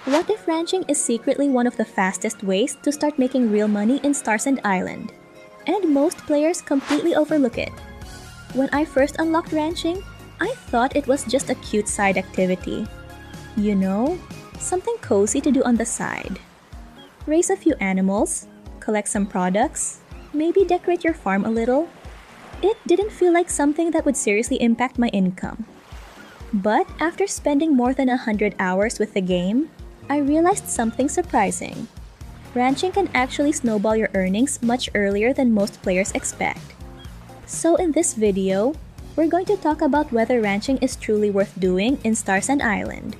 What if ranching is secretly one of the fastest ways to start making real money in Starsand Island? And most players completely overlook it. When I first unlocked ranching, I thought it was just a cute side activity. You know, something cozy to do on the side. Raise a few animals, collect some products, maybe decorate your farm a little. It didn't feel like something that would seriously impact my income. But after spending more than 100 hours with the game, I realized something surprising. Ranching can actually snowball your earnings much earlier than most players expect. So in this video, we're going to talk about whether ranching is truly worth doing in Starsand Island.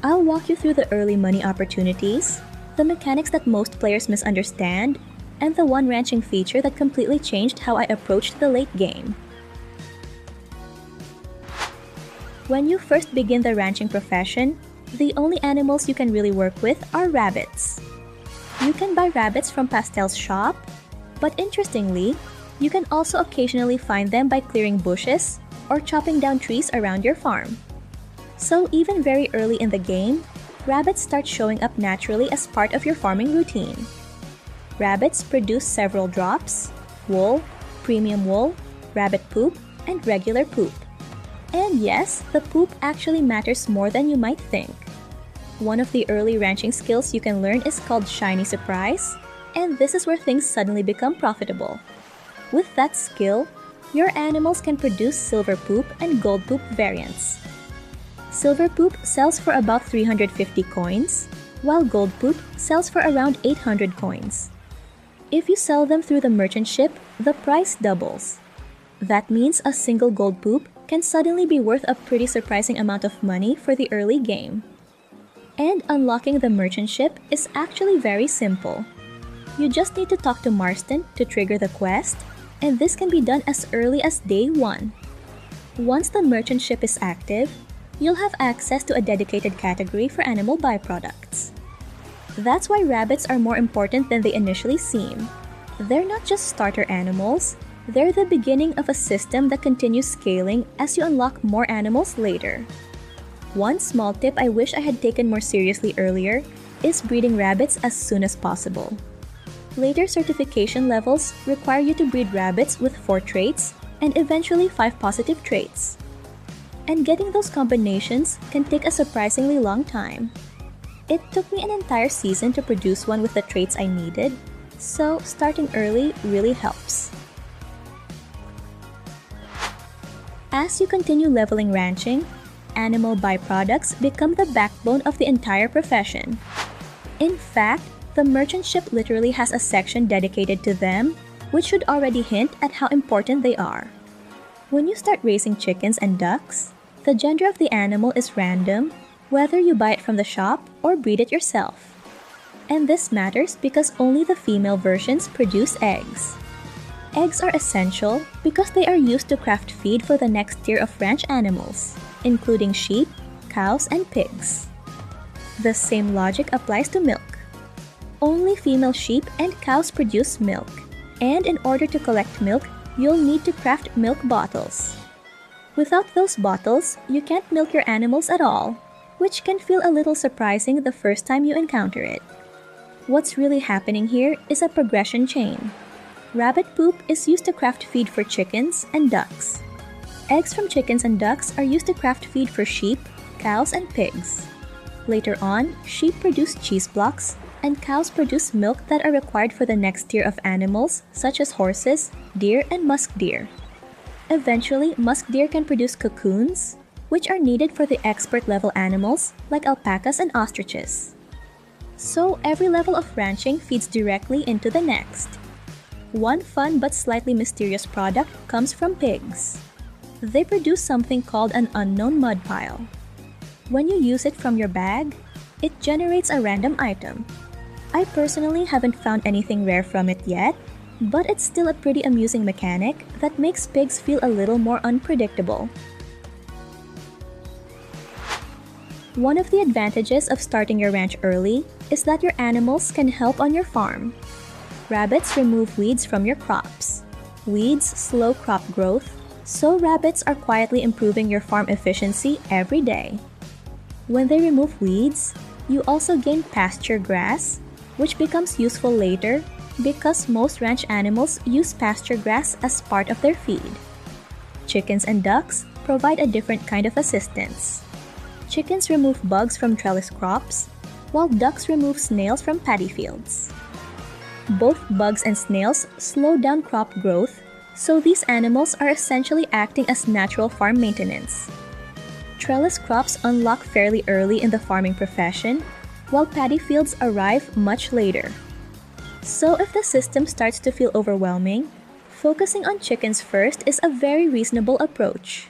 I'll walk you through the early money opportunities, the mechanics that most players misunderstand, and the one ranching feature that completely changed how I approached the late game. When you first begin the ranching profession, the only animals you can really work with are rabbits. You can buy rabbits from Pastel's shop, but interestingly, you can also occasionally find them by clearing bushes or chopping down trees around your farm. So even very early in the game, rabbits start showing up naturally as part of your farming routine. Rabbits produce several drops: wool, premium wool, rabbit poop, and regular poop. And yes, the poop actually matters more than you might think. One of the early ranching skills you can learn is called Shiny Surprise, and this is where things suddenly become profitable. With that skill, your animals can produce silver poop and gold poop variants. Silver poop sells for about 350 coins, while gold poop sells for around 800 coins. If you sell them through the merchant ship, the price doubles. That means a single gold poop can suddenly be worth a pretty surprising amount of money for the early game. And unlocking the merchant ship is actually very simple. You just need to talk to Marston to trigger the quest, and this can be done as early as day 1. Once the merchant ship is active, you'll have access to a dedicated category for animal byproducts. That's why rabbits are more important than they initially seem. They're not just starter animals, they're the beginning of a system that continues scaling as you unlock more animals later. One small tip I wish I had taken more seriously earlier is breeding rabbits as soon as possible. Later certification levels require you to breed rabbits with 4 traits and eventually 5 positive traits. And getting those combinations can take a surprisingly long time. It took me an entire season to produce one with the traits I needed, so starting early really helps. As you continue leveling ranching, animal byproducts become the backbone of the entire profession. In fact, the merchant ship literally has a section dedicated to them, which should already hint at how important they are. When you start raising chickens and ducks, the gender of the animal is random, whether you buy it from the shop or breed it yourself. And this matters because only the female versions produce eggs. Eggs are essential because they are used to craft feed for the next tier of ranch animals, including sheep, cows, and pigs. The same logic applies to milk. Only female sheep and cows produce milk, and in order to collect milk, you'll need to craft milk bottles. Without those bottles, you can't milk your animals at all, which can feel a little surprising the first time you encounter it. What's really happening here is a progression chain. Rabbit poop is used to craft feed for chickens and ducks. Eggs from chickens and ducks are used to craft feed for sheep, cows, and pigs. Later on, sheep produce cheese blocks, and cows produce milk that are required for the next tier of animals such as horses, deer, and musk deer. Eventually, musk deer can produce cocoons, which are needed for the expert level animals like alpacas and ostriches. So every level of ranching feeds directly into the next. One fun but slightly mysterious product comes from pigs. They produce something called an unknown mud pile. When you use it from your bag, it generates a random item. I personally haven't found anything rare from it yet, but it's still a pretty amusing mechanic that makes pigs feel a little more unpredictable. One of the advantages of starting your ranch early is that your animals can help on your farm. Rabbits remove weeds from your crops. Weeds slow crop growth, so rabbits are quietly improving your farm efficiency every day. When they remove weeds, You also gain pasture grass, which becomes useful later because most ranch animals use pasture grass as part of their feed. Chickens and ducks provide a different kind of assistance. Chickens remove bugs from trellis crops, while ducks remove snails from paddy fields. Both bugs and snails slow down crop growth, so these animals are essentially acting as natural farm maintenance. Trellis crops unlock fairly early in the farming profession, while paddy fields arrive much later. So if the system starts to feel overwhelming, focusing on chickens first is a very reasonable approach.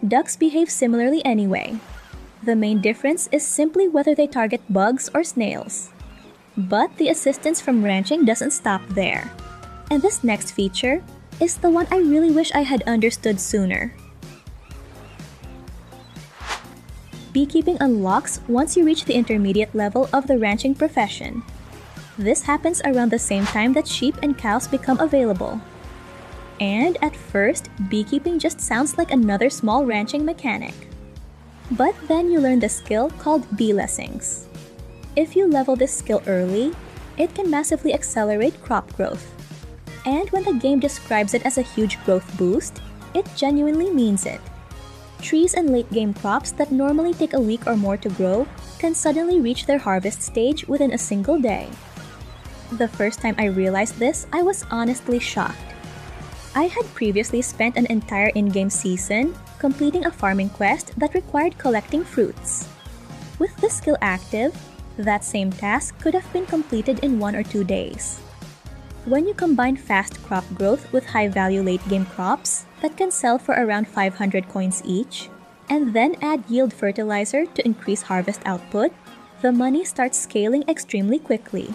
Ducks behave similarly anyway. The main difference is simply whether they target bugs or snails. But the assistance from ranching doesn't stop there. And this next feature is the one I really wish I had understood sooner. Beekeeping unlocks once you reach the intermediate level of the ranching profession. This happens around the same time that sheep and cows become available. And at first, beekeeping just sounds like another small ranching mechanic. But then you learn the skill called bee lessings. If you level this skill early, it can massively accelerate crop growth. And when the game describes it as a huge growth boost, it genuinely means it. Trees and late-game crops that normally take a week or more to grow can suddenly reach their harvest stage within a single day. The first time I realized this, I was honestly shocked. I had previously spent an entire in-game season completing a farming quest that required collecting fruits. With this skill active, that same task could have been completed in 1 or 2 days. When you combine fast crop growth with high-value late-game crops that can sell for around 500 coins each, and then add yield fertilizer to increase harvest output, the money starts scaling extremely quickly.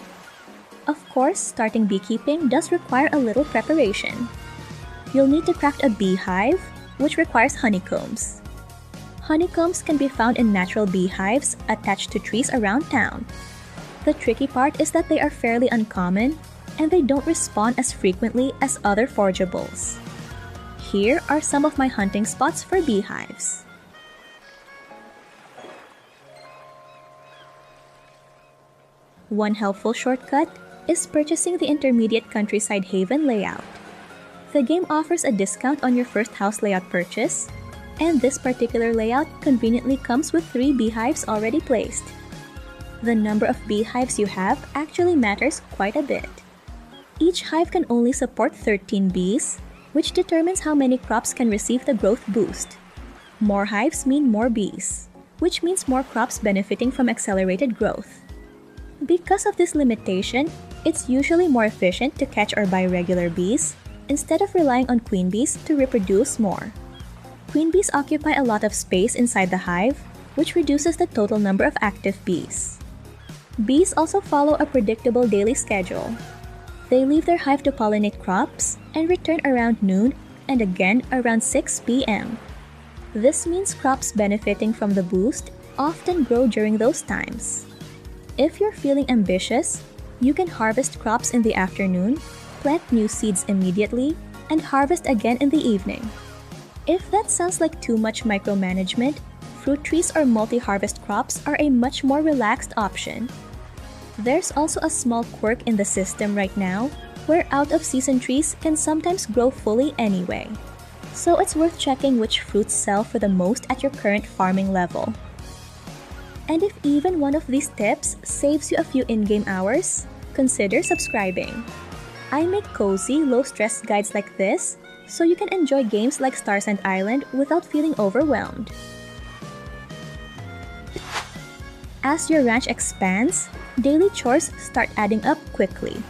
Of course, starting beekeeping does require a little preparation. You'll need to craft a beehive, which requires honeycombs. Honeycombs can be found in natural beehives attached to trees around town. The tricky part is that they are fairly uncommon, and they don't respawn as frequently as other forageables. Here are some of my hunting spots for beehives. One helpful shortcut is purchasing the intermediate countryside haven layout. The game offers a discount on your first house layout purchase, and this particular layout conveniently comes with 3 beehives already placed. The number of beehives you have actually matters quite a bit. Each hive can only support 13 bees, which determines how many crops can receive the growth boost. More hives mean more bees, which means more crops benefiting from accelerated growth. Because of this limitation, it's usually more efficient to catch or buy regular bees instead of relying on queen bees to reproduce more. Queen bees occupy a lot of space inside the hive, which reduces the total number of active bees. Bees also follow a predictable daily schedule. They leave their hive to pollinate crops and return around noon and again around 6 p.m. This means crops benefiting from the boost often grow during those times. If you're feeling ambitious, you can harvest crops in the afternoon, plant new seeds immediately, and harvest again in the evening. If that sounds like too much micromanagement, fruit trees or multi-harvest crops are a much more relaxed option. There's also a small quirk in the system right now, where out-of-season trees can sometimes grow fully anyway. So it's worth checking which fruits sell for the most at your current farming level. And if even one of these tips saves you a few in-game hours, consider subscribing. I make cozy, low-stress guides like this, so you can enjoy games like Starsand Island without feeling overwhelmed. As your ranch expands, daily chores start adding up quickly.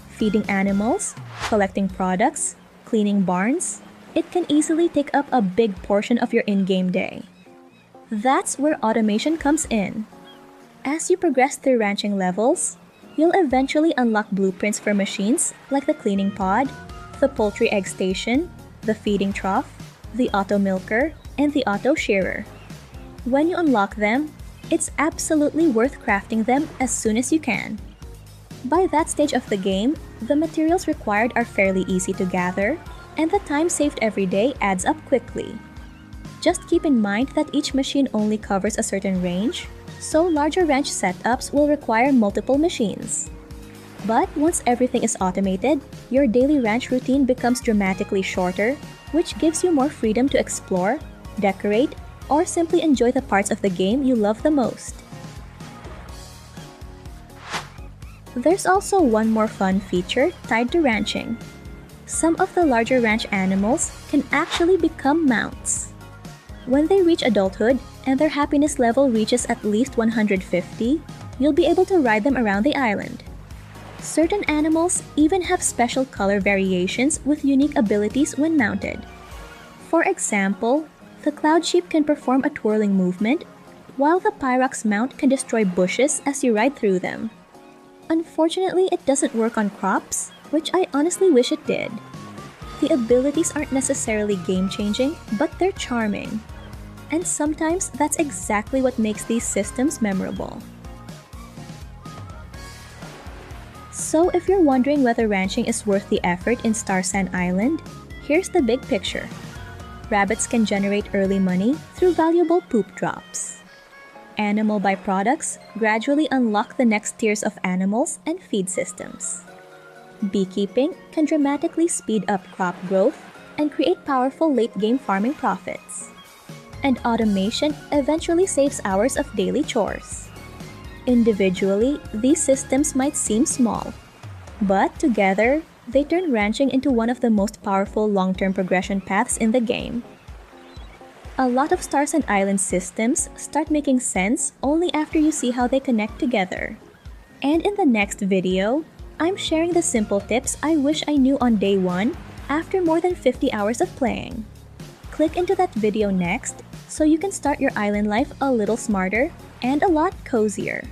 Feeding animals, collecting products, cleaning barns, it can easily take up a big portion of your in-game day. That's where automation comes in. As you progress through ranching levels, you'll eventually unlock blueprints for machines like the cleaning pod, the poultry egg station, the feeding trough, the auto milker, and the auto shearer. When you unlock them, it's absolutely worth crafting them as soon as you can. By that stage of the game, the materials required are fairly easy to gather, and the time saved every day adds up quickly. Just keep in mind that each machine only covers a certain range, so larger ranch setups will require multiple machines. But once everything is automated, your daily ranch routine becomes dramatically shorter, which gives you more freedom to explore, decorate, or simply enjoy the parts of the game you love the most. There's also one more fun feature tied to ranching. Some of the larger ranch animals can actually become mounts. When they reach adulthood and their happiness level reaches at least 150, you'll be able to ride them around the island. Certain animals even have special color variations with unique abilities when mounted. For example, the cloud sheep can perform a twirling movement, while the pyrox mount can destroy bushes as you ride through them. Unfortunately, it doesn't work on crops, which I honestly wish it did. The abilities aren't necessarily game-changing, but they're charming. And sometimes that's exactly what makes these systems memorable. So if you're wondering whether ranching is worth the effort in Starsand Island, here's the big picture. Rabbits can generate early money through valuable poop drops. Animal byproducts gradually unlock the next tiers of animals and feed systems. Beekeeping can dramatically speed up crop growth and create powerful late-game farming profits. And automation eventually saves hours of daily chores. Individually, these systems might seem small, but together, they turn ranching into one of the most powerful long-term progression paths in the game. A lot of Starsand Island systems start making sense only after you see how they connect together. And in the next video, I'm sharing the simple tips I wish I knew on day 1 after more than 50 hours of playing. Click into that video next so you can start your island life a little smarter and a lot cozier.